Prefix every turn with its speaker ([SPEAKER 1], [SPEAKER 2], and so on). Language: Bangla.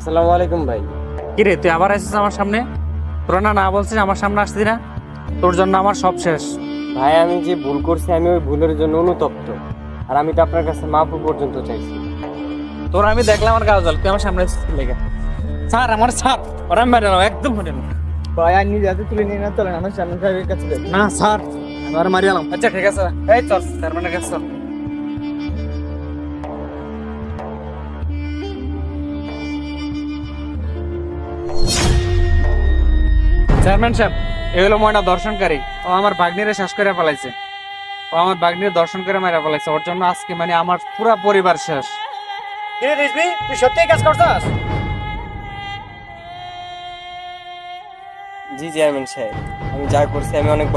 [SPEAKER 1] আসসালামু আলাইকুম ভাই।
[SPEAKER 2] কিরে তুই আবার আসছিস আমার সামনে? তোরা না না বলছিস আমার সামনে আসছিস না? তোর জন্য আমার সব শেষ।
[SPEAKER 1] ভাই আমি যে ভুল করছি আমি ওই ভুলের জন্য অনুতপ্ত, আর আমি তো আপনার কাছে মাফ পর্যন্ত চাইছি।
[SPEAKER 2] তোর আমি দেখলাম আমার গাছ জল, তুই আমার সামনে আসছিস লেগে। স্যার আমার স্যার, ওরা মেরে নাও, একদম মেরে নাও।
[SPEAKER 3] ভাই আর নিজে হাতে তুলে নিয়ে না চলেন আমার সামনে সাহেবের কাছে যাই।
[SPEAKER 2] না স্যার, আর মারি আলাম। আচ্ছা ঠিক আছে, এই চল চেয়ারম্যানের কাছে চল। চেয়ারম্যান সাহেব, এই হলো ময়না দর্শনকারী। ও আমার বাগনিরে শেষ করে ফেলাইছে। ও আমার বাগনির দর্শন করে মেরে ফেলাইছে। ওর জন্য আজকে মানে আমার পুরা পরিবার শেষ।
[SPEAKER 3] কিরে রিজভি, তুই সত্যিই কাজ করছস?
[SPEAKER 1] জি চেয়ারম্যান সাহেব, আমি যা করছি আমি অনেক